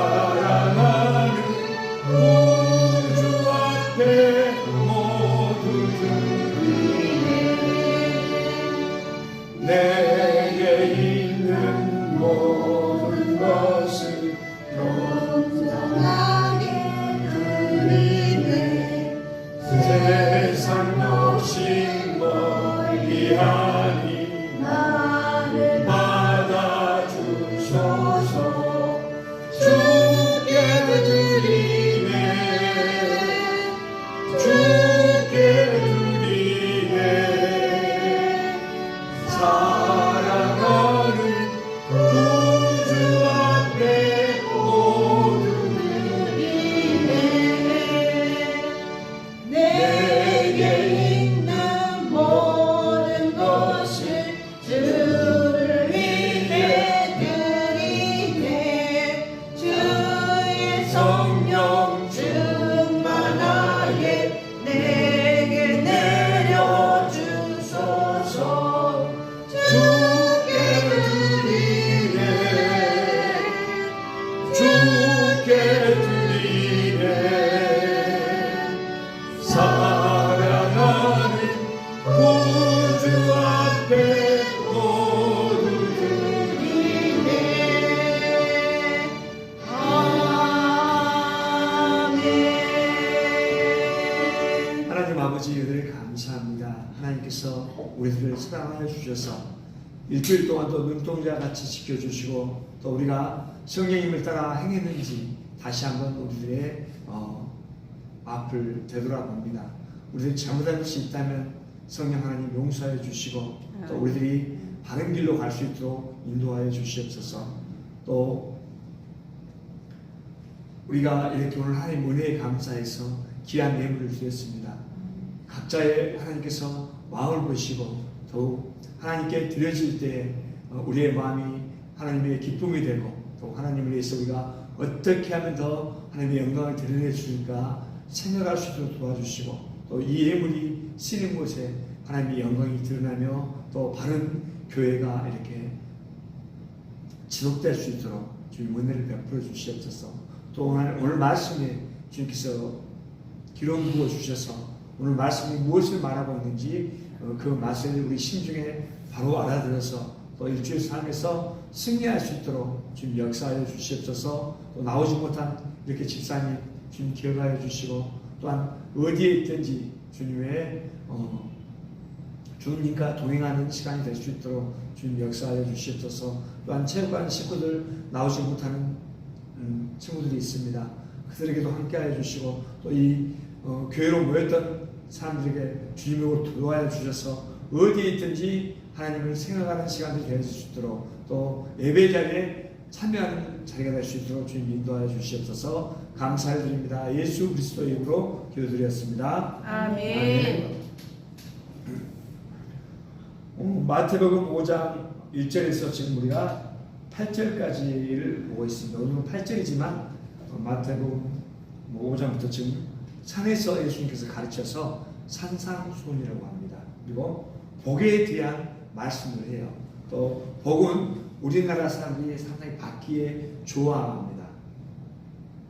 사랑하는 우주 앞에 모두 드리네. 내게 있는 모든 것을 겸손하게 드리네. 세상 욕심 멀리하니 나를 받아주소서. 주께 드리네. 주께 드리네. 사랑하는 구주 앞에 모두 드리네. 내게 있는 모든 것을 주를 위해 드리네. 주의 성령 충만하게 내게 내려주소서. 주께 드리네. 주께 드리네. 사랑하는 구주 앞에 모두 드리네. 아멘. 하나님 아버지 은혜를 감사합니다. 하나님께서 우리들을 사랑하여 주셔서 일주일 동안 또 눈동자 같이 지켜주시고 또 우리가 성령님을 따라 행했는지 다시 한번 우리들의 앞을 되돌아봅니다. 우리들이 잘못한 것이 있다면 성령 하나님 용서해 주시고 또 우리들이 바른 길로 갈 수 있도록 인도하여 주시옵소서. 또 우리가 이렇게 오늘 하나님 은혜에 감사해서 귀한 예물을 드렸습니다. 각자의 하나님께서 마음을 보시고 더욱 하나님께 드려질 때 우리의 마음이 하나님의 기쁨이 되고 또 하나님을 위해서 우리가 어떻게 하면 더 하나님의 영광을 드러내 주실까 생각할 수 있도록 도와주시고 또 이 예물이 쓰는 곳에 하나님의 영광이 드러나며 또 바른 교회가 이렇게 지속될 수 있도록 주님 은혜를 베풀어 주시옵소서. 또 오늘 말씀에 주님께서 기름 부어 주셔서 오늘 말씀이 무엇을 말하고 있는지 그 말씀을 우리 심중에 바로 알아들어서 또 일주일 삶에서 승리할 수 있도록 주님 역사하여 주시옵소서. 또 나오지 못한 이렇게 집사님 주님 기억하여 주시고 또한 어디에 있든지 주님의 주님과 동행하는 시간이 될 수 있도록 주님 역사하여 주시옵소서. 또한 체육관 식구들 나오지 못하는 친구들이 있습니다. 그들에게도 함께하여 주시고 또 이 교회로 모였던 사람들에게 주님으로 도와여 주셔서 어디에 있든지 하나님을 생각하는 시간이 될 수 있도록 또 예배 자리에 참여하는 자리가 될 수 있도록 주님 인도하여 주시옵소서. 감사를 드립니다. 예수 그리스도의 이름으로 기도드렸습니다. 아멘. 마태복음 5장 1절에서 지금 우리가 8절까지를 보고 있습니다. 오늘은 8절이지만 마태복음 5장부터 지금 산에서 예수님께서 가르쳐서 산상수훈이라고 합니다. 그리고 복에 대한 말씀을 해요. 또 복은 우리나라 사람들이 상당히 받기에 좋아합니다.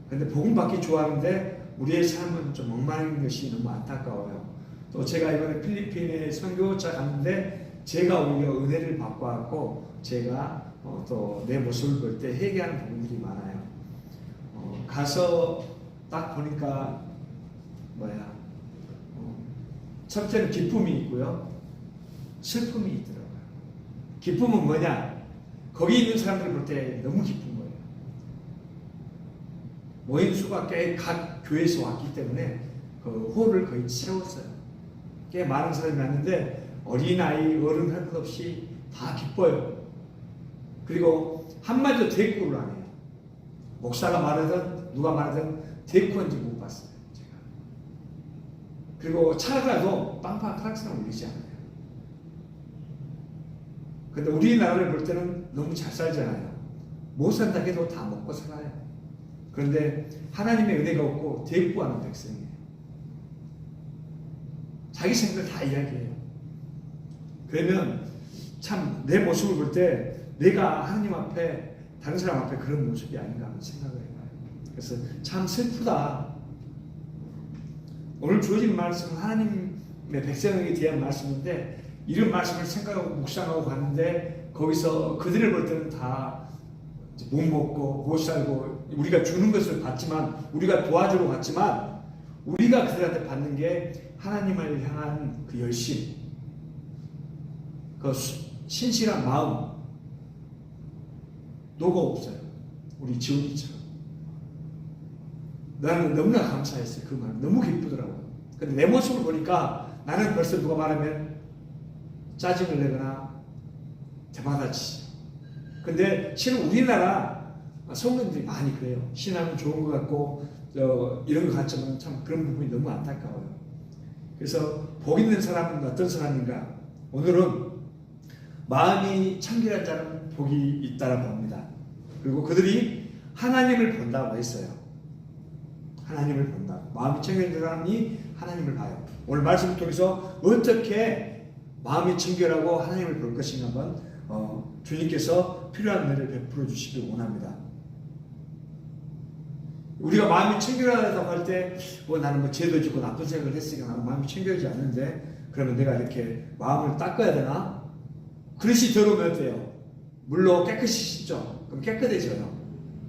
그런데 복은 받기 좋아하는데 우리의 삶은 좀 엉망인 것이 너무 안타까워요. 또 제가 이번에 필리핀에 선교차 갔는데 제가 오히려 은혜를 받고 왔고 제가 또 내 모습을 볼 때 회개하는 부분들이 많아요. 가서 딱 보니까 첫째는 기쁨이 있고요. 슬픔이 있더라고요. 기쁨은 뭐냐? 거기 있는 사람들 볼 때 너무 기쁜 거예요. 모인 수가 꽤 각 교회에서 왔기 때문에 그 홀을 거의 채웠어요. 꽤 많은 사람이 왔는데 어린아이, 어른 할 것 없이 다 기뻐요. 그리고 한마디도 대꾸를 안 해요. 목사가 말하든 누가 말하든 대꾸한지 못 봤어요. 제가. 그리고 차가도 빵빵 크락스랑 울리지 않아요. 근데 우리나라를 볼 때는 너무 잘 살잖아요. 못 산다 해도 다 먹고 살아요. 그런데 하나님의 은혜가 없고 대꾸하는 백성이에요. 자기 생각을 다 이야기해요. 그러면 참 내 모습을 볼 때 내가 하나님 앞에 다른 사람 앞에 그런 모습이 아닌가 하는 생각을 해요. 그래서 참 슬프다. 오늘 주어진 말씀은 하나님의 백성에게 대한 말씀인데 이런 말씀을 생각하고 묵상하고 갔는데 거기서 그들을 볼 때는 다 못 먹고 못 살고 우리가 주는 것을 받지만 우리가 도와주러 갔지만 우리가 그들한테 받는 게 하나님을 향한 그 열심, 그 신실한 마음 노가 없어요. 우리 지원이처럼. 나는 너무나 감사했어요. 그 말 너무 기쁘더라고요. 근데 내 모습을 보니까 나는 벌써 누가 말하면 짜증을 내거나 대받아치죠. 근데 실은 우리나라 성도들이 많이 그래요. 신앙은 좋은 것 같고 이런 것 같지만 참 그런 부분이 너무 안타까워요. 그래서 복 있는 사람은 어떤 사람인가? 오늘은 마음이 청결한 자는 복이 있다라고 합니다. 그리고 그들이 하나님을 본다고 했어요. 하나님을 본다. 마음이 청결한 사람이 하나님을 봐요. 오늘 말씀을 통해서 어떻게 마음이 청결하고 하나님을 볼 것인가 한번 주님께서 필요한 은혜를 베풀어 주시길 원합니다. 우리가 마음이 청결하다고 할 때 나는 죄도 짓고 나쁜 생각을 했으니까 나는 마음이 청결하지 않는데 그러면 내가 이렇게 마음을 닦아야 되나? 그릇이 더러우면 어때요? 물로 깨끗이 씻죠. 그럼 깨끗해져요.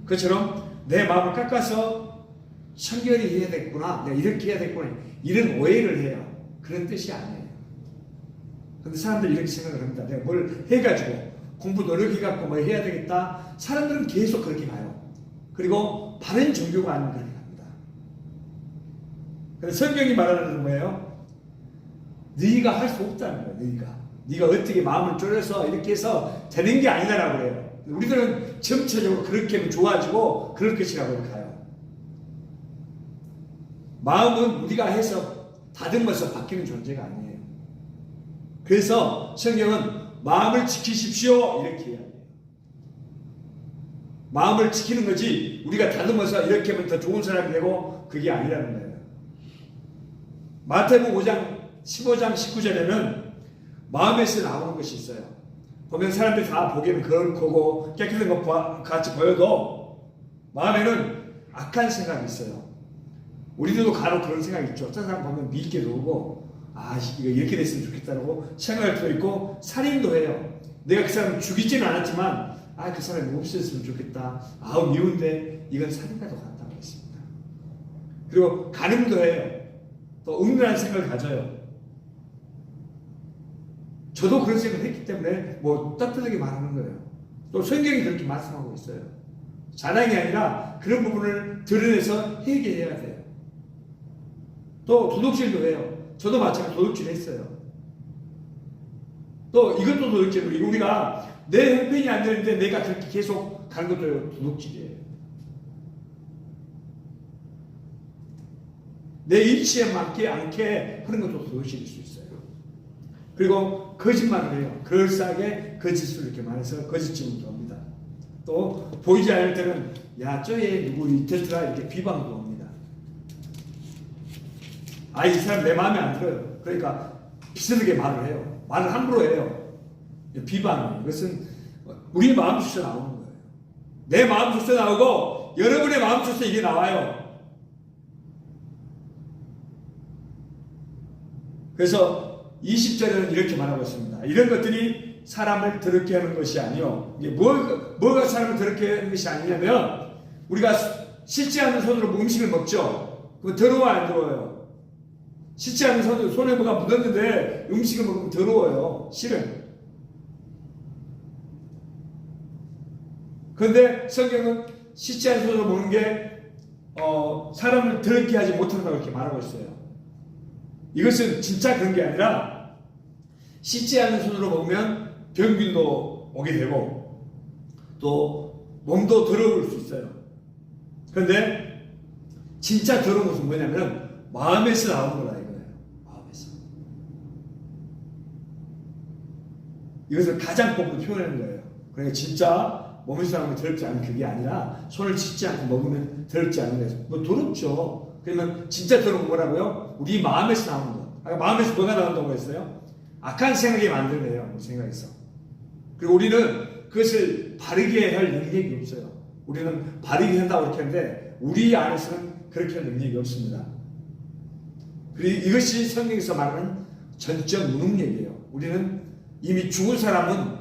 그처럼 내 마음을 깎아서 청결히 해야 되겠구나. 내가 이렇게 해야 되겠구나. 이런 오해를 해요. 그런 뜻이 아니에요. 근데 사람들이 이렇게 생각을 합니다. 내가 뭘 해가지고 공부 노력해갖고 뭐 해야 되겠다. 사람들은 계속 그렇게 가요. 그리고 바른 종교가 아니면 그렇게 갑니다. 그래서 성경이 말하는 건 뭐예요? 너희가 할 수 없다는 거예요. 네가 어떻게 마음을 졸여서 이렇게 해서 되는 게 아니다라고 그래요. 우리들은 점차적으로 그렇게 하면 좋아지고 그럴 것이라고 가요. 마음은 우리가 해서 다듬어서 바뀌는 존재가 아니에요. 그래서 성경은 마음을 지키십시오 이렇게 해요. 마음을 지키는 거지 우리가 다듬어서 이렇게 하면 더 좋은 사람이 되고 그게 아니라는 거예요. 마태복음 5장 15장 19절에는 마음에서 나오는 것이 있어요. 보면 사람들이 다 보기에는 거룩하고 깨끗한 것 같이 보여도 마음에는 악한 생각이 있어요. 우리들도 간혹 그런 생각이 있죠. 어떤 사람 보면 미있게도 오고 이거 이렇게 됐으면 좋겠다라고 생각할 수도 있고 살인도 해요. 내가 그 사람을 죽이지는 않았지만 그 사람이 없었으면 좋겠다. 미운데 이건 살인과도 같다고 했습니다. 그리고 간음도 해요. 또 음란한 생각을 가져요. 저도 그런 생각을 했기 때문에 따뜻하게 말하는 거예요. 또 성경이 그렇게 말씀하고 있어요. 자랑이 아니라 그런 부분을 드러내서 회개해야 돼요. 또 도둑질도 해요. 저도 마찬가지로 도둑질 했어요. 또 이것도 도둑질이고 우리가 내 형편이 안 되는데 내가 그렇게 계속 가는 것도 도둑질이에요. 내 일치에 맞지 않게 하는 것도 도둑질일 수 있어요. 그리고 거짓말을 해요. 그럴싸하게 거짓을 이렇게 말해서 거짓증도 합니다. 또 보이지 않을 때는 저애 누구 이랬더라 이렇게 비방도 합니다. 이 사람 내 마음에 안 들어요. 그러니까 비슷하게 말을 해요. 말을 함부로 해요. 비방이에요. 이것은 우리 마음 속에서 나오는 거예요. 내 마음 속에서 나오고 여러분의 마음 속에서 이게 나와요. 그래서 20절에는 이렇게 말하고 있습니다. 이런 것들이 사람을 더럽게 하는 것이 아니요. 이게 뭐가 사람을 더럽게 하는 것이 아니냐면 우리가 씻지 않은 손으로 음식을 먹죠. 그거 더러워 안 더러워요? 씻지 않은 손에 뭐가 묻었는데 음식을 먹으면 더러워요. 실은. 그런데 성경은 씻지 않은 손으로 먹는 게 사람을 더럽게 하지 못한다고 이렇게 말하고 있어요. 이것은 진짜 그런 게 아니라 씻지 않은 손으로 먹으면 병균도 오게 되고 또 몸도 더러울 수 있어요. 그런데 진짜 더러운 것은 뭐냐면 마음에서 나오는 거다 이거예요. 마음에서. 이것을 가장 뽑고 표현하는 거예요. 그러니까 진짜 몸에서 나오는 게 더럽지 않은 그게 아니라 손을 씻지 않고 먹으면 더럽지 않은 거예요. 더럽죠. 그러면 진짜 더러운 거라고요? 우리 마음에서 나오는 것. 아까 마음에서 뭐가 나온다고 했어요? 악한 생각이 만들어내요. 우리 생각에서. 그리고 우리는 그것을 바르게 할 능력이 없어요. 우리는 바르게 한다고 이렇게 하는데 우리 안에서는 그렇게 할 능력이 없습니다. 그리고 이것이 성경에서 말하는 전적 무능력이에요. 우리는 이미 죽은 사람은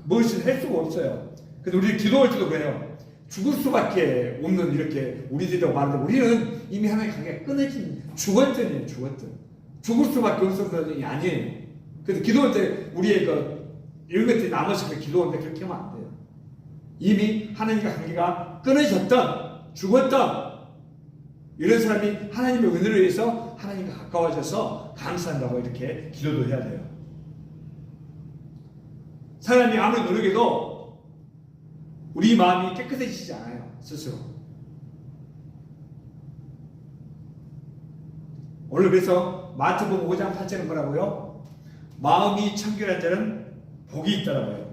무엇을 할 수가 없어요. 그래서 우리 기도할 때도 그래요. 죽을 수밖에 없는 이렇게 우리들이라고 말하는데 우리는 이미 하나님의 관계가 끊어진 죽었던이에요. 죽을 수밖에 없었던 일이 아니에요. 그래서 기도할 때 우리의 이런 것들이 남아서 기도하는데 그렇게 하면 안 돼요. 이미 하나님과 관계가 끊어졌던 죽었던 이런 사람이 하나님의 은혜로 인해서 하나님과 가까워져서 감사한다고 이렇게 기도도 해야 돼요. 사람이 아무리 노력해도 우리 마음이 깨끗해지지 않아요. 스스로. 오늘 그래서 마태복음 5장 8절은 뭐라고요? 마음이 청결한 자는 복이 있다라고요.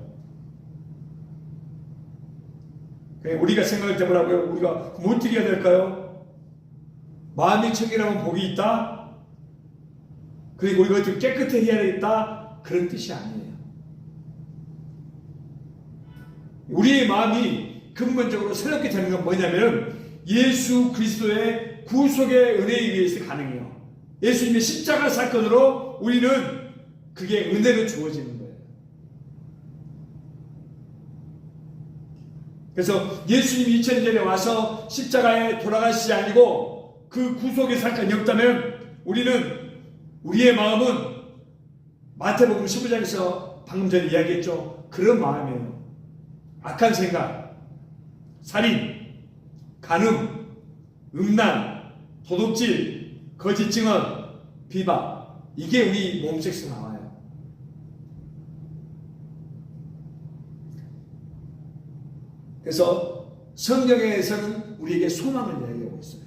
우리가 생각할 때 뭐라고요? 우리가 어떻게 해야 될까요? 마음이 청결하면 복이 있다? 그리고 우리가 어떻게 깨끗해야 되겠다? 그런 뜻이 아니에요. 우리의 마음이 근본적으로 새롭게 되는 건 뭐냐면 예수 그리스도의 구속의 은혜에 의해서 가능해요. 예수님의 십자가 사건으로 우리는 그게 은혜로 주어지는 거예요. 그래서 예수님이 2000년 전에 와서 십자가에 돌아가시지 아니고 그 구속의 사건이 없다면 우리는 우리의 마음은 마태복음 15장에서 방금 전에 이야기했죠. 그런 마음이에요. 악한 생각, 살인, 간음, 음란, 도둑질, 거짓 증언, 비방, 이게 우리 몸속에서 나와요. 그래서 성경에서는 우리에게 소망을 이야기하고 있어요.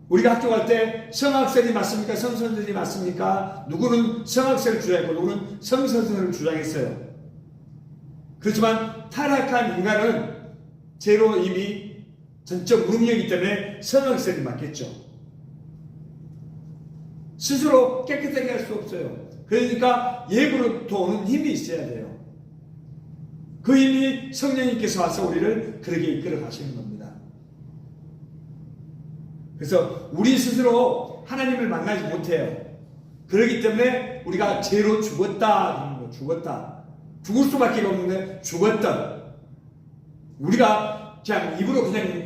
우리가 학교 갈 때 성학설이 맞습니까? 성선설이 맞습니까? 누구는 성학설을 주장했고 누구는 성선설을 주장했어요. 그렇지만 타락한 인간은 죄로 이미 전적 무능력이기 때문에 성학설이 맞겠죠. 스스로 깨끗하게 할 수 없어요. 그러니까 예부로부터 오는 힘이 있어야 돼요. 그 힘이 성령님께서 와서 우리를 그렇게 이끌어 가시는 겁니다. 그래서 우리 스스로 하나님을 만나지 못해요. 그렇기 때문에 우리가 죄로 죽었다. 죽을 수밖에 없는데 죽었다. 우리가 그냥 입으로 그냥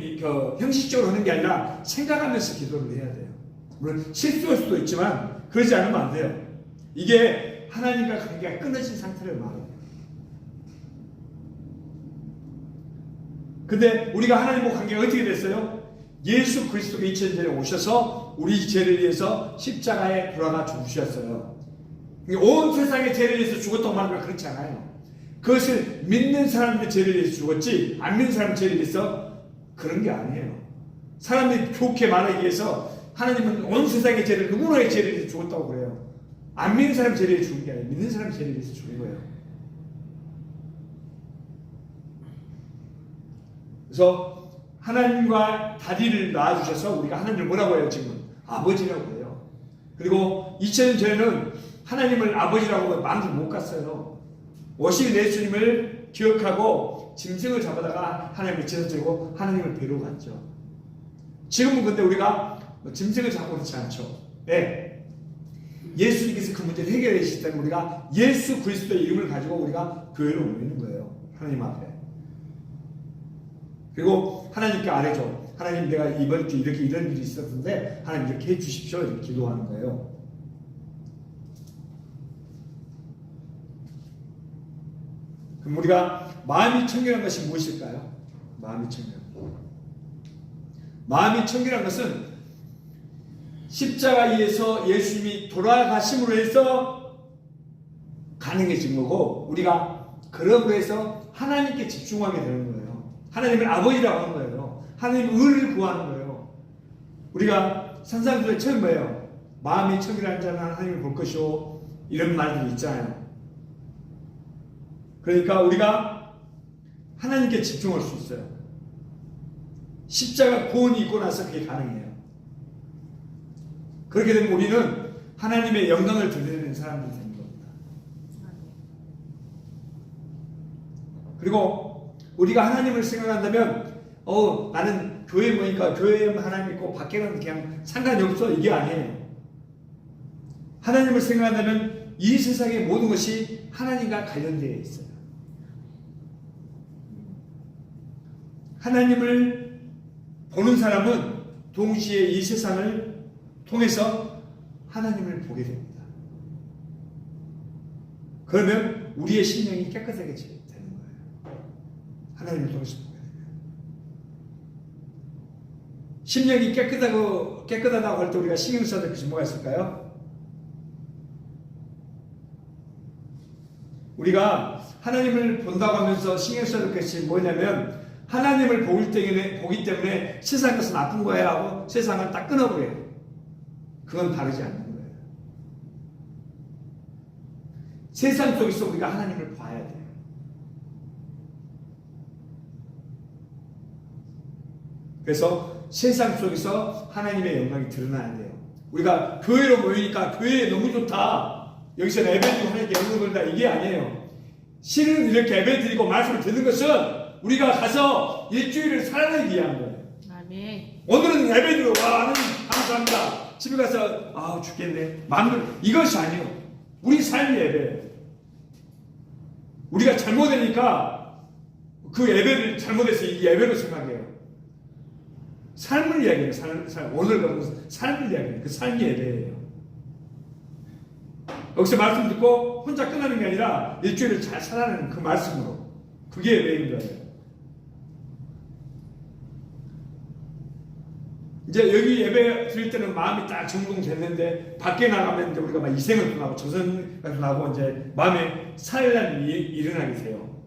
형식적으로 하는 게 아니라 생각하면서 기도를 해야 돼요. 물론 실수할 수도 있지만 그러지 않으면 안 돼요. 이게 하나님과 관계가 끊어진 상태를 말해요. 근데 우리가 하나님과 관계가 어떻게 됐어요? 예수 그리스도가 2000년 전에 오셔서 우리 죄를 위해서 십자가에 돌아가 죽으셨어요. 온 세상의 죄를 위해서 죽었다고 말하면 그렇지 않아요. 그것을 믿는 사람들의 죄를 위해서 죽었지 안 믿는 사람의 죄를 위해서 그런 게 아니에요. 사람들이 좋게 말하기 위해서 하나님은 온 세상의 죄를 누구나의 죄를 위해서 죽었다고 그래요. 안 믿는 사람의 죄를 위해서 죽은 게 아니에요. 믿는 사람의 죄를 위해서 죽은 거예요. 그래서 하나님과 다리를 놔주셔서 우리가 하나님을 뭐라고 해요? 지금 아버지라고 해요. 그리고 2000년 전에는 하나님을 아버지라고 마음대로 못 갔어요. 오실 예수님을 기억하고 짐승을 잡아다가 하나님을 제사드리고 하나님을 뵈러 갔죠. 지금은 근데 우리가 짐승을 잡고 그렇지 않죠. 네. 예수님께서 그 문제를 해결해 주실 때는 우리가 예수 그리스도의 이름을 가지고 우리가 교회로 모이는 거예요. 하나님 앞에. 그리고 하나님께 아뢰죠. 하나님 내가 이번 주 이렇게 이런 일이 있었는데 하나님 이렇게 해 주십시오. 이렇게 기도하는 거예요. 그럼 우리가 마음이 청결한 것이 무엇일까요? 마음이 청결한 것. 마음이 청결한 것은 십자가에서 예수님이 돌아가심으로 해서 가능해진 거고 우리가 그런 거에서 하나님께 집중하게 되는 거예요. 하나님을 아버지라고 하는 거예요. 하나님 의를 구하는 거예요. 우리가 산상수에 처음 뭐예요? 마음이 청결한 자는 하나님을 볼 것이요. 이런 말들이 있잖아요. 그러니까 우리가 하나님께 집중할 수 있어요. 십자가 구원이 있고 나서 그게 가능해요. 그렇게 되면 우리는 하나님의 영광을 드러내는 사람들이 되는 겁니다. 그리고 우리가 하나님을 생각한다면 나는 교회 모이니까 교회에 하나님 있고 밖에는 그냥 상관이 없어, 이게 아니에요. 하나님을 생각한다면 이 세상의 모든 것이 하나님과 관련되어 있어요. 하나님을 보는 사람은 동시에 이 세상을 통해서 하나님을 보게 됩니다. 그러면 우리의 심령이 깨끗하게 되는 거예요. 하나님을 통해서 보게 되면. 심령이 깨끗하다고 할 때 우리가 신경 써야 될 것이 뭐가 있을까요? 우리가 하나님을 본다고 하면서 신경 써야 될 것이 뭐냐면, 하나님을 보기 때문에 세상 것은 나쁜 거야 하고 세상을 딱 끊어버려요. 그건 다르지 않는 거예요. 세상 속에서 우리가 하나님을 봐야 돼요. 그래서 세상 속에서 하나님의 영광이 드러나야 돼요. 우리가 교회로 모이니까 교회에 너무 좋다, 여기서 예배드리고 하나님께 영광 돌린다, 이게 아니에요. 실은 이렇게 예배드리고 말씀을 듣는 것은 우리가 가서 일주일을 살아내기 위한 거예요. 아멘. 오늘은 예배드리고 하나님 감사합니다. 집에 가서 죽겠네, 이것이 아니에요. 우리 삶이 예배예요. 우리가 잘못되니까 그 예배를 잘못해서 이 예배로 생각해요. 삶을 이야기해요. 오늘 가면 삶을 이야기해요. 그 삶이 예배예요. 여기서 말씀 듣고 혼자 끝나는 게 아니라 일주일을 잘 살아내는 그 말씀으로, 그게 예배인 거예요. 이제 여기 예배 드릴 때는 마음이 딱 정돈됐는데 밖에 나가면 이제 우리가 막 이생을 나고 조선을 나고 이제 마음에 살란이 일어나게 돼요.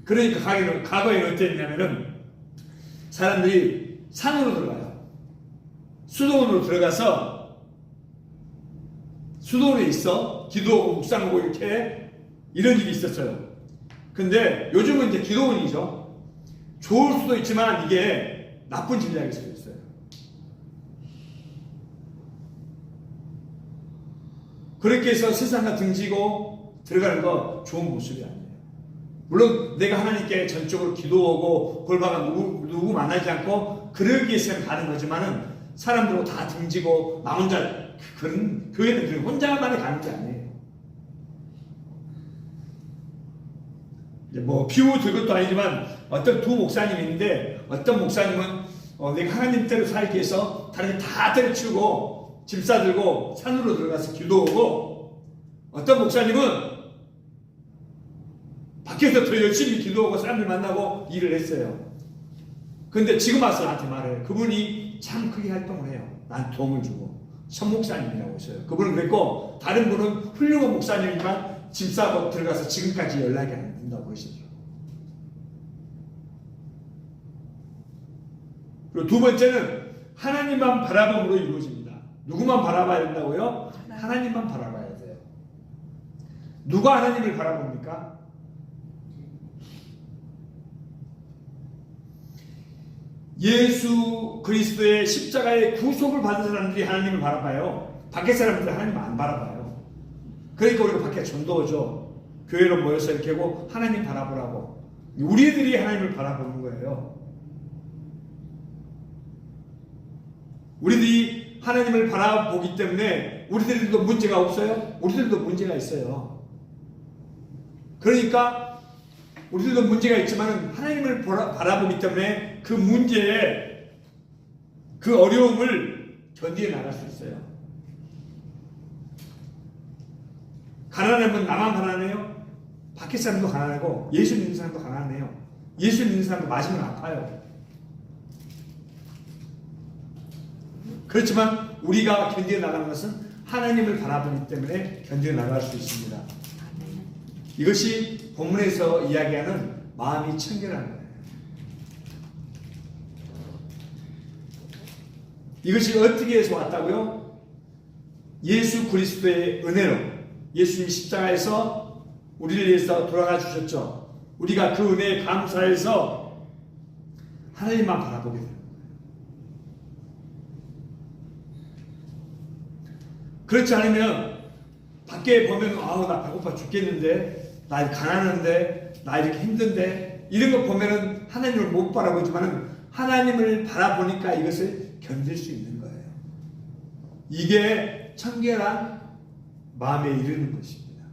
그러니까 과거에는 어땠냐면은 사람들이 산으로 들어가요. 수도원으로 들어가서 수도원에 있어 기도하고 묵상하고 이렇게 이런 일이 있었어요. 근데 요즘은 이제 기도원이죠. 좋을 수도 있지만 이게 나쁜 진리일 수도 있어요. 그렇게 해서 세상과 등지고 들어가는 거 좋은 모습이 아니에요. 물론 내가 하나님께 전적으로 기도하고 골방에 누구 만나지 않고 그러기 위해서 가는 거지만은 사람들하고 다 등지고 나 혼자, 그런 교회는 혼자만이 가는 게 아니에요. 이제 뭐 비유 들 것도 아니지만 어떤 두 목사님이 있는데, 어떤 목사님은 내가 하나님 때로 살기 위해서 다른 게 다 때려치우고 짐 싸들고 산으로 들어가서 기도하고, 어떤 목사님은 밖에서 더 열심히 기도하고 사람들 만나고 일을 했어요. 근데 지금 와서 나한테 말해요. 그분이 참 크게 활동을 해요. 난 도움을 주고. 천 목사님이라고 있어요. 그분은 그랬고, 다른 분은 훌륭한 목사님이지만 짐 싸고 들어가서 지금까지 연락이 안 된다고 그러시죠. 그리고 두 번째는 하나님만 바라봄으로 이루어집니다. 누구만 바라봐야 된다고요? 하나님만 바라봐야 돼요. 누가 하나님을 바라봅니까? 예수 그리스도의 십자가의 구속을 받은 사람들이 하나님을 바라봐요. 밖에 사람들은 하나님 안 바라봐요. 그러니까 우리가 밖에 전도하죠. 교회로 모여서 이렇게 하고 하나님 바라보라고. 우리들이 하나님을 바라보는 거예요. 우리들이 하나님을 바라보기 때문에 우리들도 문제가 없어요? 우리들도 문제가 있어요. 그러니까 우리들도 문제가 있지만 하나님을 바라보기 때문에 그 문제에, 그 어려움을 견디어 나갈 수 있어요. 가난하면 나만 가난해요? 밖에 사람도 가난하고 예수 믿는 사람도 가난해요. 예수 믿는 사람도 맞으면 아파요. 그렇지만 우리가 견디어 나가는 것은 하나님을 바라보기 때문에 견디어 나갈 수 있습니다. 이것이 본문에서 이야기하는 마음이 청결한 거예요. 이것이 어떻게 해서 왔다고요? 예수 그리스도의 은혜로, 예수님 십자가에서 우리를 위해서 돌아가 주셨죠. 우리가 그 은혜에 감사해서 하나님만 바라보게 됩니다. 그렇지 않으면 밖에 보면 아우 나 배고파 죽겠는데, 나 가난한데, 나 이렇게 힘든데, 이런 거 보면은 하나님을 못 바라보지만은 하나님을 바라보니까 이것을 견딜 수 있는 거예요. 이게 청결한 마음에 이르는 것입니다.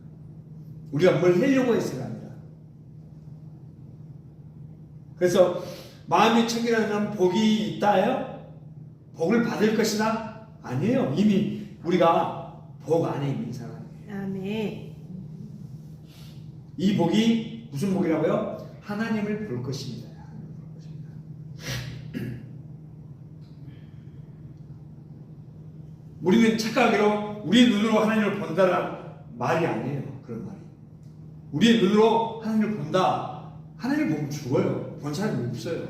우리가 뭘 하려고 해서가 아니라. 그래서 마음이 청결하면 복이 있다요? 복을 받을 것이다? 아니에요. 이미 우리가 복 안에 있는 사람이에요. 아멘. 이 복이 무슨 복이라고요? 하나님을 볼 것입니다. 하나님을 볼 것입니다. 우리는 착각으로 우리 눈으로 하나님을 본다는 말이 아니에요. 그런 말이. 우리의 눈으로 하나님을 본다. 하나님을 보면 죽어요. 본 사람이 없어요.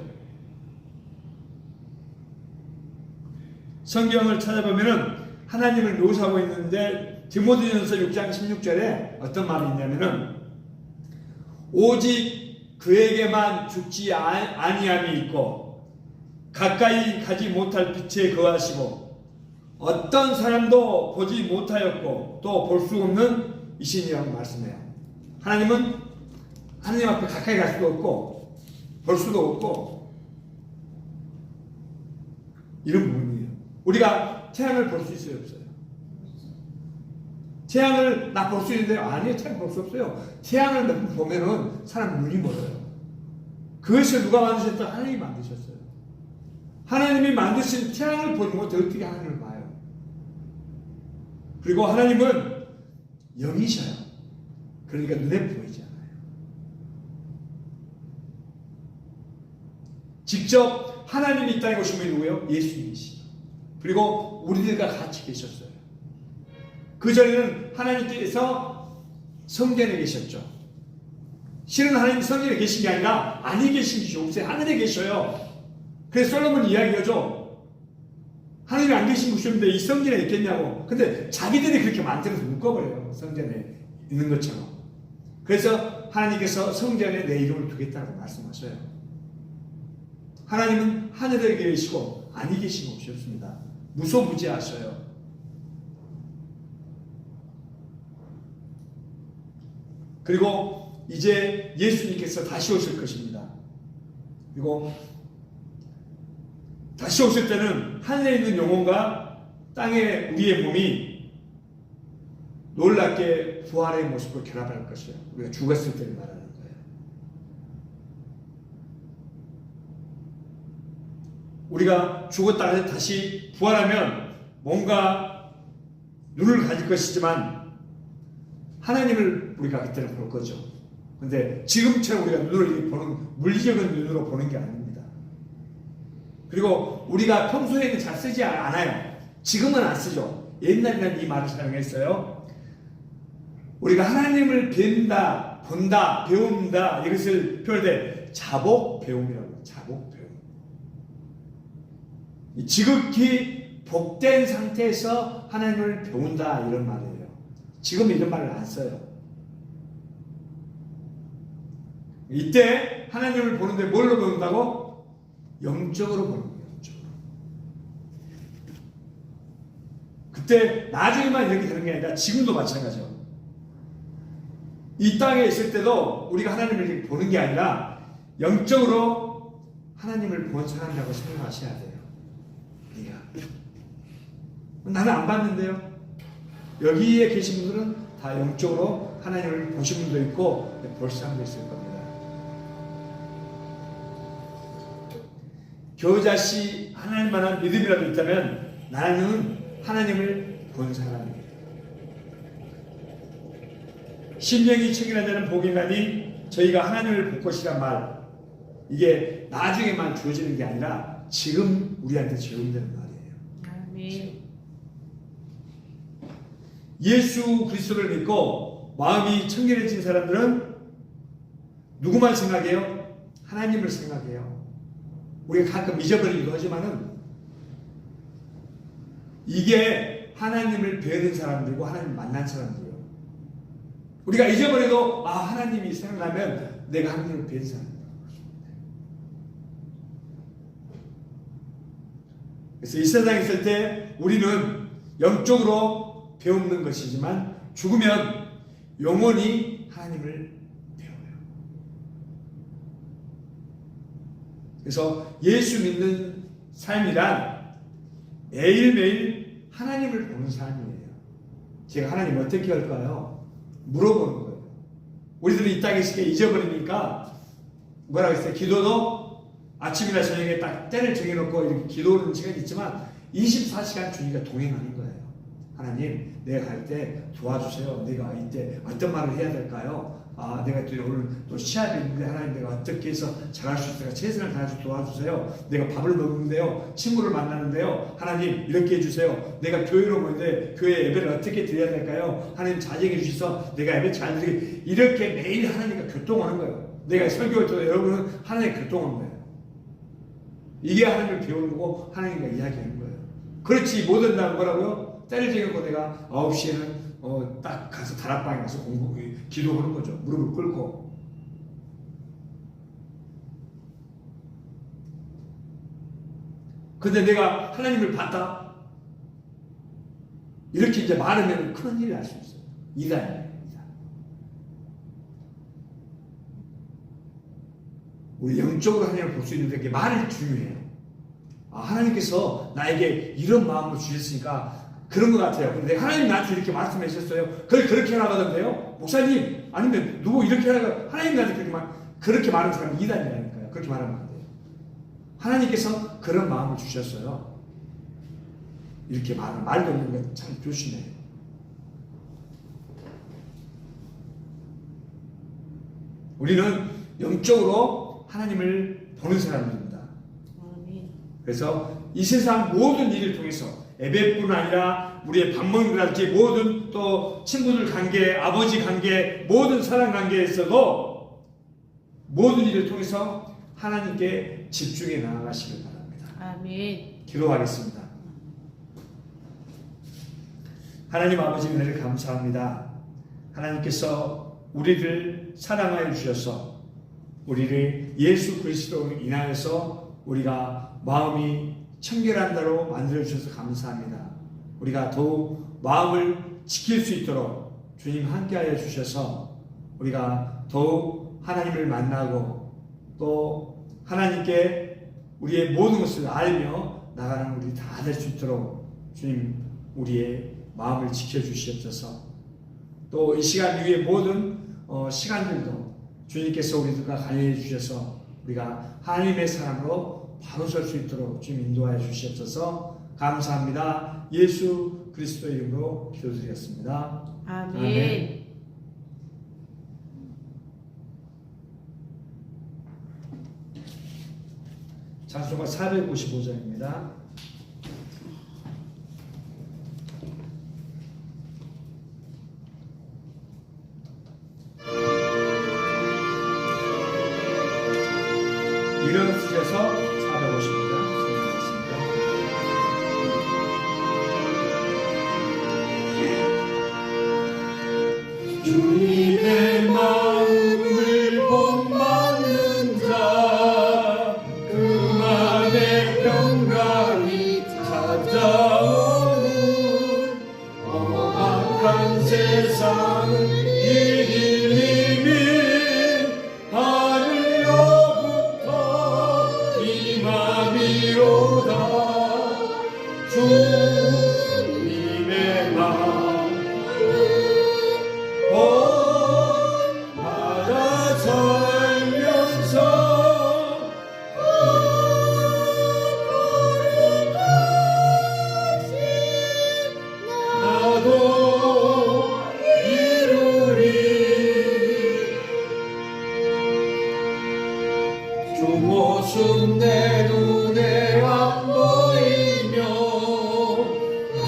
성경을 찾아보면은 하나님을 묘사하고 있는데 디모데전서 6장 16절에 어떤 말이 있냐면은 오직 그에게만 죽지 아니함이 있고 가까이 가지 못할 빛에 거하시고 어떤 사람도 보지 못하였고 또 볼 수 없는 이신이라고 말씀해요. 하나님은 하나님 앞에 가까이 갈 수도 없고 볼 수도 없고 이런 부분이에요. 우리가 태양을 볼 수 있어요, 없어요? 태양을 나 볼 수 있는데 아니에요. 태양 볼 수 없어요. 태양을 보면은 사람 눈이 멀어요. 그것을 누가 만드셨다? 하나님이 만드셨어요. 하나님이 만드신 태양을 보지 못해 어떻게 하나님을 봐요? 그리고 하나님은 영이셔요. 그러니까 눈에 보이지 않아요. 직접 하나님이 이 땅에 오신 분이 누구예요? 예수님이시죠. 그리고 우리들과 같이 계셨어요. 그 전에는 하나님께서 성전에 계셨죠. 실은 하나님 성전에 계신 게 아니라 안에 계신 곳에 하늘에 계셔요. 그래서 솔로몬 이야기하죠. 하나님이 안 계신 곳인데 이 성전에 있겠냐고. 근데 자기들이 그렇게 만들어서 묶어버려요. 성전에 있는 것처럼. 그래서 하나님께서 성전에 내 이름을 두겠다고 말씀하셔요. 하나님은 하늘에 계시고 안에 계신 곳이 없습니다. 무소부지하셔요. 그리고 이제 예수님께서 다시 오실 것입니다. 그리고 다시 오실 때는 하늘에 있는 영혼과 땅에 우리의 몸이 놀랍게 부활의 모습으로 결합할 것이에요. 우리가 죽었을 때를 말하는 거예요. 우리가 죽었다가 다시 부활하면 뭔가 눈을 가질 것이지만 하나님을 우리가 그때는 볼 거죠. 근데 지금처럼 우리가 눈을 보는 물리적인 눈으로 보는 게 아닙니다. 그리고 우리가 평소에는 잘 쓰지 않아요. 지금은 안 쓰죠. 옛날에는 이 말을 사용했어요. 우리가 하나님을 뵌다, 본다, 배운다 이것을 표현할 때 자복 배움이라고 해요. 자복 배움. 지극히 복된 상태에서 하나님을 배운다 이런 말이에요. 지금 이런 말을 안 써요. 이때 하나님을 보는데 뭘로 배운다고? 영적으로 보는 거예요. 영적으로. 그때 나중에만 이렇게 되는 게 아니라 지금도 마찬가지죠. 이 땅에 있을 때도 우리가 하나님을 이렇게 보는 게 아니라 영적으로 하나님을 본 사람이라고 생각하셔야 돼요. 나는 안 봤는데요. 여기에 계신 분들은 다 영적으로 하나님을 보신 분도 있고 볼 사람도 있을 겁니다. 겨우자시 하나님만한 믿음이라도 있다면 나는 하나님을 본 사람입니다. 심령이 청결한 자는 복이 나니 저희가 하나님을 볼 것이란 말, 이게 나중에만 주어지는 게 아니라 지금 우리한테 적용되는 말이에요. 아멘. 예수 그리스도를 믿고 마음이 청결해진 사람들은 누구만 생각해요? 하나님을 생각해요. 우리가 가끔 잊어버리기도 하지만은 이게 하나님을 배우는 사람들이고 하나님 만난 사람들이에요. 우리가 잊어버려도 하나님이 생각나면 내가 하나님을 배운 사람이다. 그래서 이 세상에 있을 때 우리는 영적으로 배우는 것이지만 죽으면 영원히 하나님을 배워요. 그래서 예수 믿는 삶이란 매일매일 하나님을 보는 삶이에요. 제가 하나님 어떻게 할까요? 물어보는 거예요. 우리들은 이 땅에 있을 때 잊어버리니까 뭐라고 했어요? 기도도 아침이나 저녁에 딱 때를 정해놓고 이렇게 기도하는 시간이 있지만 24시간 주님과 동행하는 거예요. 하나님, 내가 갈 때 도와주세요. 내가 이때 어떤 말을 해야 될까요? 내가 또 오늘 또 시합이 있는데 하나님 내가 어떻게 해서 잘할 수 있을까? 최선을 다해서 도와주세요. 내가 밥을 먹는데요. 친구를 만나는데요. 하나님 이렇게 해주세요. 내가 교회로 오는데 교회 예배를 어떻게 드려야 될까요? 하나님 자정해 주셔서 내가 예배 잘 드리게 이렇게 매일 하나님과 교통하는 거예요. 내가 설교할 때 여러분은 하나님과 교통하는 거예요. 이게 하나님을 배우는 거고 하나님과 이야기하는 거예요. 그렇지 못한다는 뭐라고요? 때를 정해놓고 내가 9시에는 딱 가서 다락방에 가서 기도하는 거죠. 무릎을 꿇고. 근데 내가 하나님을 봤다? 이렇게 이제 말하면 큰 일이 날 수 있어요. 이단이에요. 우리 영적으로 하나님을 볼 수 있는데 그게 말이 중요해요. 하나님께서 나에게 이런 마음을 주셨으니까 그런 것 같아요. 근데 하나님 나한테 이렇게 말씀해 주셨어요. 그걸 그렇게 하라거든요. 목사님 아니면 누구 이렇게 하라고 하나님 나한테 그렇게 말하는 사람이 이단이라니까요. 그렇게 말하면 안 돼요. 하나님께서 그런 마음을 주셨어요. 이렇게 말도 없는 건 참 조심해요. 우리는 영적으로 하나님을 보는 사람입니다. 그래서 이 세상 모든 일을 통해서 예배뿐 아니라 우리의 밥 먹는다든지 모든 또 친구들 관계, 아버지 관계, 모든 사람 관계에서도 모든 일을 통해서 하나님께 집중해 나아가시길 바랍니다. 아멘. 기도하겠습니다. 하나님 아버지 은혜를 감사합니다. 하나님께서 우리를 사랑하여 주셔서 우리를 예수 그리스도로 인하여서 우리가 마음이 청결한 자로 만들어주셔서 감사합니다. 우리가 더욱 마음을 지킬 수 있도록 주님 함께하여 주셔서 우리가 더욱 하나님을 만나고 또 하나님께 우리의 모든 것을 알며 나가는 우리 다 될 수 있도록 주님 우리의 마음을 지켜주시옵소서. 또 이 시간 이후의 모든 시간들도 주님께서 우리들과 관여해 주셔서 우리가 하나님의 사람으로 바로 설 수 있도록 주님 인도하여 주시옵소서. 감사합니다. 예수 그리스도의 이름으로 기도드렸습니다. 아멘. 아멘. 찬송가 455장입니다. 일어서셔서 450장 진행하겠습니다. 주님의 마음을 본받는 자 그만의 평강이 찾아오는 험악한 세상을 이기니 하늘로부터 임함이로다. 주님의 마음 본받아 살면서 나도 이루리. 주 모습 내 눈에 안 보이며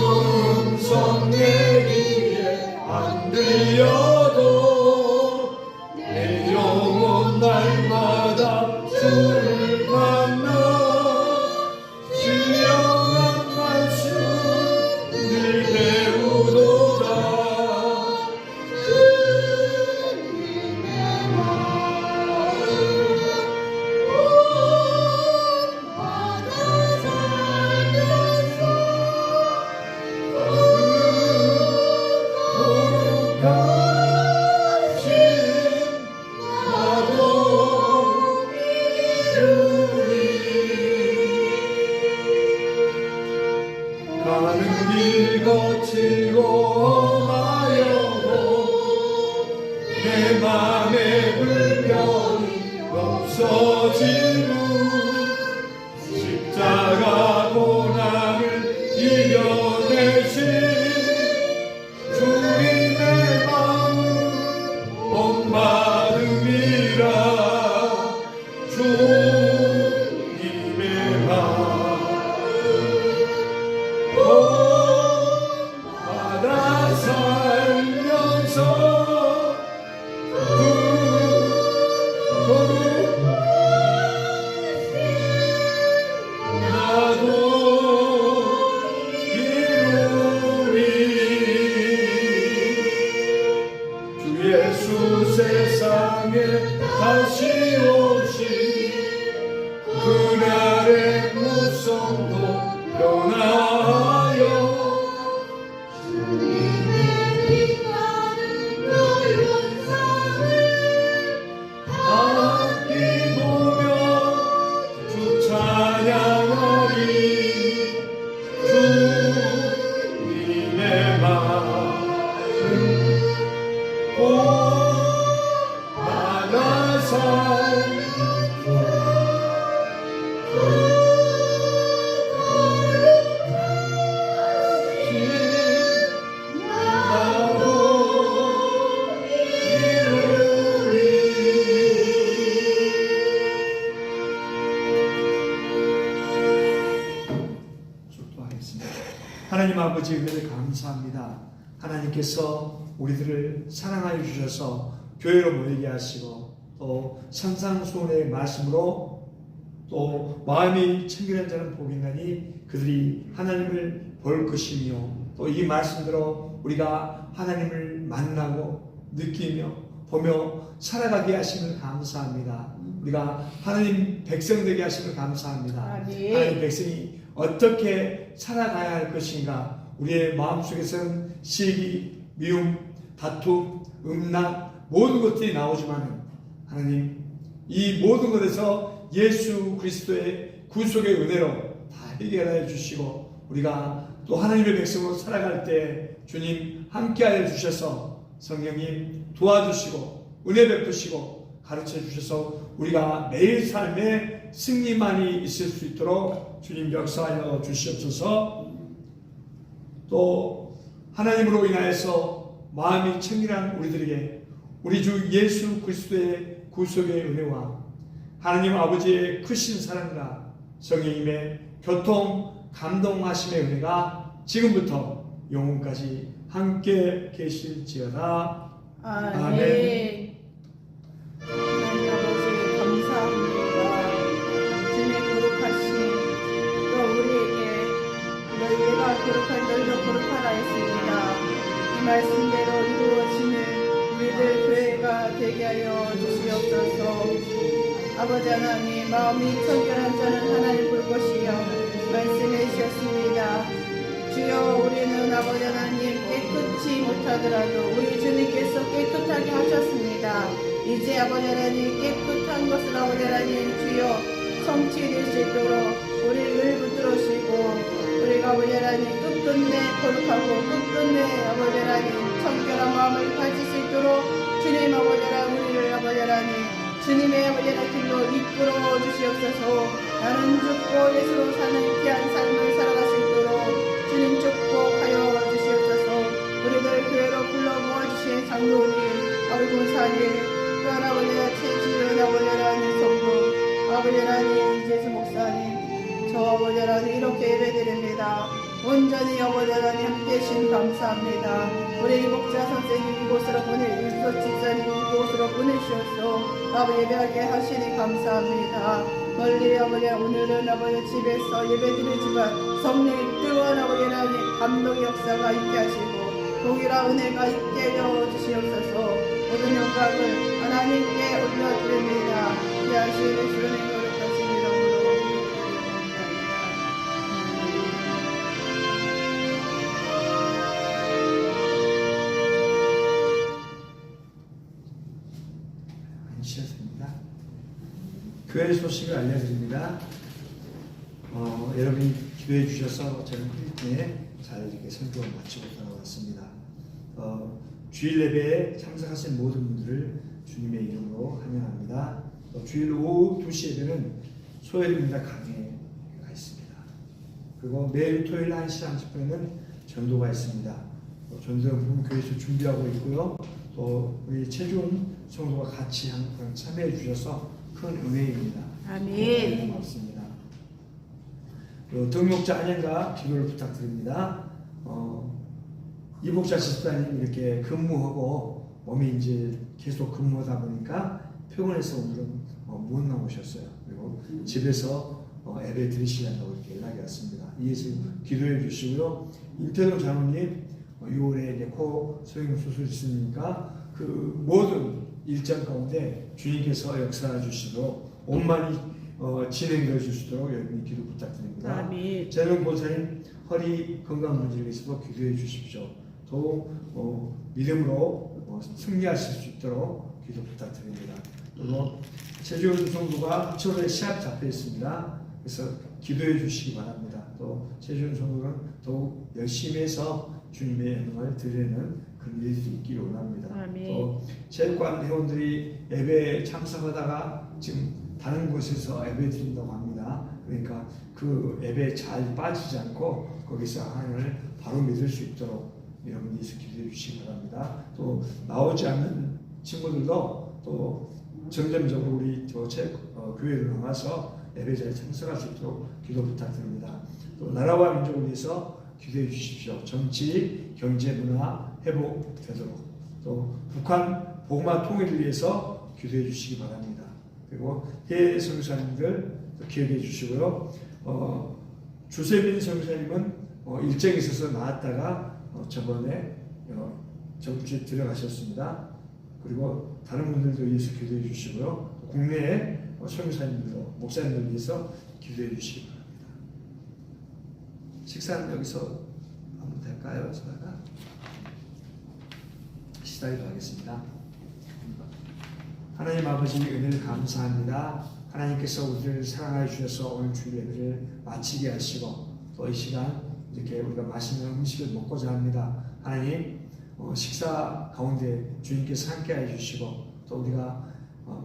음성 내 귀에 안 들려도 내 영혼 날마다 주를 만나 신령한 말씀 늘 배우도다. 거칠고 험하여도 내 맘에 불편이 없어지고 십자가 고난을 이겨내신 주님의 마음 본받음이라 주님의 마음 받아 살면서 나도 이루리 주 예수 세상에 다시 오시 그날의 무성도 변하여 주님의 빛나는 그 영상을 함께 보며 주 찬양하리 주님의 마음 본받아 살면서 나도 축도하겠습니다. 하나님 아버지 은혜를 감사합니다. 하나님께서 우리들을 사랑하여 주셔서 교회로 모이게 하시고 또 산상수훈의 말씀으로 또 마음이 청결한 자는 복이 있나니 그들이 하나님을 볼 것이며 또 이 말씀대로 우리가 하나님을 만나고 느끼며 보며 살아가게 하심을 감사합니다. 우리가 하나님 백성 되게 하심을 감사합니다. 아멘. 하나님 백성이 어떻게 살아가야 할 것인가. 우리의 마음속에서는 시기, 미움, 다툼, 음란 모든 것들이 나오지만 하나님 이 모든 것에서 예수 그리스도의 구속의 은혜로 다 해결해 주시고 우리가 또 하나님의 백성으로 살아갈 때 주님 함께하여 주셔서 성령님 도와주시고 은혜 베푸시고 가르쳐 주셔서 우리가 매일 삶에 승리만이 있을 수 있도록 주님 역사하여 주시옵소서. 또 하나님으로 인하여서 마음이 청결한 우리들에게 우리 주 예수 그리스도의 구속의 은혜와 하나님 아버지의 크신 사랑과 성령님의 교통 감동하심의 은혜가 지금부터 영원까지 함께 계실지어다. 아멘. 아멘. 하나님 아버지 감사합니다. 주님의 거룩하심 또 우리에게 너희가 거룩한 너희도 거룩하라 했습니다. 이 말씀대로 이루어지는 우리들 교회가 되게 하여 주시옵소서. 아버지 하나님 마음이 청결한 자는 하나님 볼 것이요 말씀해 주셨습니다. 주여 우리는 아버지 하나님 깨끗이 못하더라도 우리 주님께서 깨끗하게 하셨습니다. 이제 아버지 하나님 깨끗한 것을 아버지 하나님 주여 성취될 수 있도록 우리를 붙들으시고 우리가 아버지 하나님 끝끝내 거룩하고 끝끝내 아버지 하나님 청결한 마음을 가질 수 있도록 주님 아버지 하나님 우리를 아버지 하나님 주님의 아버지 하나님 길로 이끌어 주시옵소서. 나는 죽고 예수로 사는 귀한 삶을 살아갈 수 있도록 주님 축복하여 주시옵소서. 우리들 교회로 불러 모아주신 장로님, 얼굴사님, 또한 아버지 하나님 최지은 아버지 하나님 성도, 아버지 하나님 이재수 목사님, 저 아버지 하나님 이렇게 예배드립니다. 온전히 아버지 하나님 함께 계신 감사합니다. 우리 목자 선생님 이곳으로 이곳 집사님 이곳으로 보내주셔서 아버지 예배하게 하시니 감사합니다. 멀리 아버지 오늘은 아버지 집에서 예배드리지만 성령의 뜨거운 아버지 하나님 감동의 역사가 있게 하시고 동일한 은혜가 있게 하여 주시옵소서. 모든 영광을 하나님께 올려드립니다. 귀하신 예수님의 거룩하신 이름으로 앉으셨습니다. 교회 소식을 알려드립니다. 여러분이 기도해 주셔서 저는 일주일에 잘 이렇게 설교를 마치고 돌아왔습니다. 주일 예배에 참석하신 모든 분들을 주님의 이름으로 환영합니다. 주일 오후 2시 예배는 소요입니다 강해가 있습니다. 그리고 매일 토요일 1시 30분에는 전도가 있습니다. 전도는 교회에서 준비하고 있고요. 또 우리 최종 성도가 같이 항상 참여해 주셔서 큰 은혜입니다. 아멘. 고맙습니다. 등록자 안양과 기도를 부탁드립니다. 이복자 집사님 이렇게 근무하고 몸이 이제 계속 근무하다 보니까 피곤해서 오늘은 못 나오셨어요. 그리고 집에서 예배 드리시려고 이렇게 연락이 왔습니다. 이해서 기도해 주시고요. 임태동 장로님 6월에 이제 코 성형 수술 있으니까 그 모든 일정 가운데 주님께서 역사해 주시도록 온만히 진행되어 주시도록 여러분이 기도 부탁드립니다. 아멘. 재능 보살님 허리 건강 문제에 대해서도 기도해 주십시오. 또 믿음으로 승리하실 수 있도록 기도 부탁드립니다. 그리고 최지훈 성도가 7월에 시합 잡혀 있습니다. 그래서 기도해 주시기 바랍니다. 또 최지훈 성도는 더욱 열심히 해서 주님의 영광을 드리는 그런 일들이 있기를 원합니다. 아멘. 또 체육관 회원들이 예배에 참석하다가 지금 다른 곳에서 예배 드린다고 합니다. 그러니까 그 예배에 잘 빠지지 않고 거기서 하나님을 바로 믿을 수 있도록 여러분이 기도해 주시기 바랍니다. 또 나오지 않는 친구들도 또 점점적으로 우리 교회로 나와서 예배자에 참석할 수 있도록 기도 부탁드립니다. 또 나라와 민족을 위해서 기도해 주십시오. 정치, 경제, 문화 회복되도록 또 북한 복음화 통일을 위해서 기도해 주시기 바랍니다. 그리고 해외 선교사님들 기억해 주시고요. 주세빈 선교사님은 일정이 있어서 나왔다가 저번에 저번 주에 들어가셨습니다. 그리고 다른 분들도 위해서 기도해 주시고요. 국내에 선교사님들도 목사님들 위해서 기도해 주시기 바랍니다. 식사는 여기서 하면 될까요? 제가 시작을 하겠습니다. 하나님 아버지 은혜를 감사합니다. 하나님께서 우리를 사랑하여 주셔서 오늘 주일 예배를 마치게 하시고 또 이 시간 이렇게 우리가 맛있는 음식을 먹고자 합니다. 하나님 식사 가운데 주님께서 함께해 주시고 또 우리가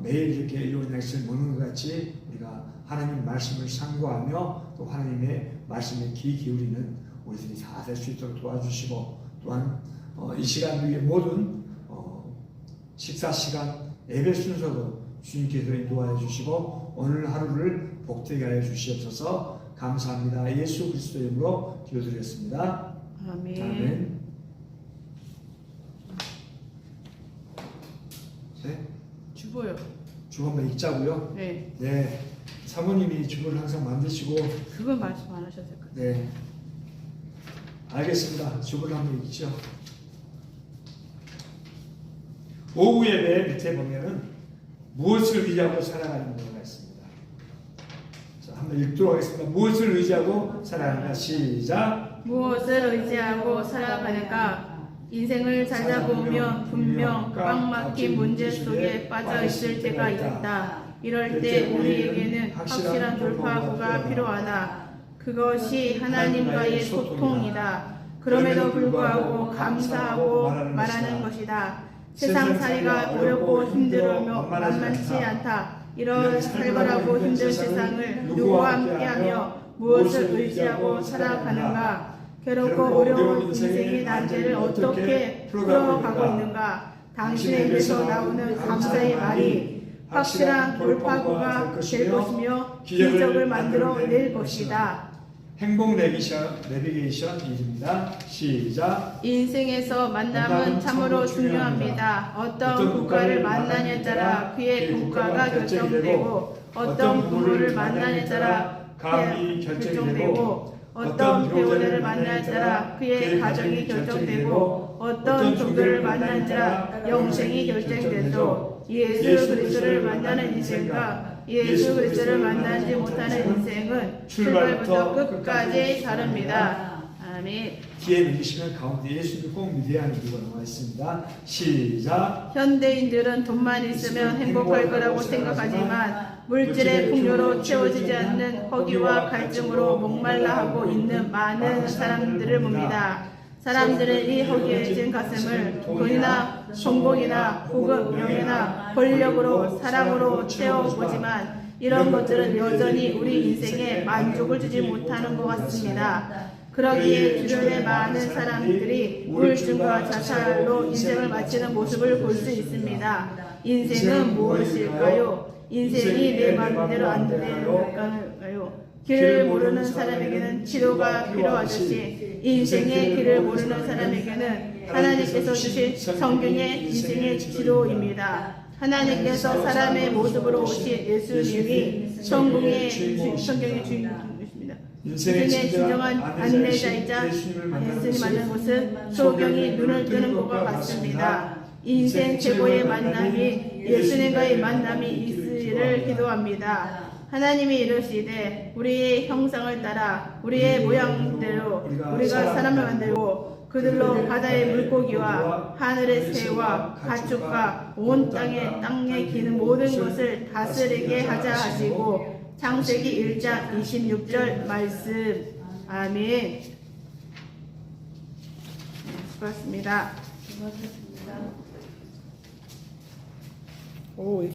매일 이렇게 일용 날씨를 먹는 것 같이 우리가 하나님 말씀을 상고하며 또 하나님의 말씀에 귀 기울이는 우리들이 다 될 수 있도록 도와주시고 또한 이 시간 위에 모든 식사 시간 예배 순서도 주님께서 인도하여 주시고 오늘 하루를 복되게 하여 주시옵소서. 감사합니다. 예수 그리스도의 이름으로 기도드렸습니다. 아멘. 아멘. 네? 주보요. 주보 한번 읽자고요. 네. 네. 사모님이 주보를 항상 만드시고 그건 말씀 안 하셔도 될 것 같아요. 네. 알겠습니다. 주보를 한번 읽죠. 오후 예배 밑에 보면은 무엇을 의지하고 살아가는 거가 있습니다. 자, 한번 읽도록 하겠습니다. 무엇을 의지하고 살아가는가? 시작. 무엇을 의지하고 살아가는가? 인생을 살다 보면 분명 꽉 막힌 문제 속에 빠져 있을 때가 있다. 이럴 때 우리에게는 확실한 돌파구가 필요하다. 그것이 하나님과의 소통이다. 그럼에도 불구하고 감사하고 말하는 것이다. 세상살이가 어렵고 힘들며 만만치 않다. 이런 살벌하고 힘든 세상을 누구와 함께하며 무엇을 의지하고 살아가는가? 괴롭고 어려운 인생의 난제를 어떻게 풀어가고 있는가? 당신의 입에서 나오는 감사의 말이 확실한 돌파구가 될 것이며 기적을 만들어낼 것이다. 행복 내비게이션 일입니다. 시작. 인생에서 만남은 참으로 중요합니다. 어떤 국가를 만나냐에 따라 그의 국가가 결정되고 어떤 부모를 만나냐에 따라 그의 결정되고 어떤 배우자를 만나냐에 따라 그의 가정이 결정되고 어떤 종교를 만나냐에 따라 영생이 결정되도 예수 그리스도를 만나는 인생과 예수 그리스도를 만나지 못하는 인생은 출발부터 끝까지 다릅니다. 아멘. 뒤에 읽으시면 가운데 예수님을 꼭 믿어야 하는 이유가 나와 있습니다. 시작. 현대인들은 돈만 있으면 행복할 거라고 생각하지만 물질의 풍요로 채워지지 않는 허기와 갈증으로 목말라 하고 있는 많은 사람들을 봅니다. 사람들은 이 허기해진 가슴을 돈이나 성공이나 혹은 명예나 권력으로 사랑으로 채워보지만 이런 것들은 여전히 우리 인생에 만족을 주지 못하는 것 같습니다. 그러기에 주변의 많은 사람들이 우울증과 자살로 인생을 마치는 모습을 볼 수 있습니다. 인생은 무엇일까요? 인생이 내 마음대로 안 될까요? 길을 모르는 사람에게는 치료가 필요하듯이 인생의 길을 모르는 사람에게는 하나님께서 주신 성경의 인생의 치료입니다. 하나님께서 사람의 모습으로 오신 예수님이 성경의 주인공이십니다. 인생의 진정한 안내자이자 예수님 만난 것은 소경이 눈을 뜨는 것과 같습니다. 인생 최고의 만남이 예수님과의 만남이 있으리를 기도합니다. 하나님이 이르시되 우리의 형상을 따라 우리의 모양대로 우리가 사람을 만들고 그들로 바다의 물고기와 하늘의 새와 가축과 온 땅에 기는 모든 것을 다스리게 하자 하시고 창세기 1장 26절 말씀. 아멘. 수고하셨습니다. 수고하셨습니다. 오.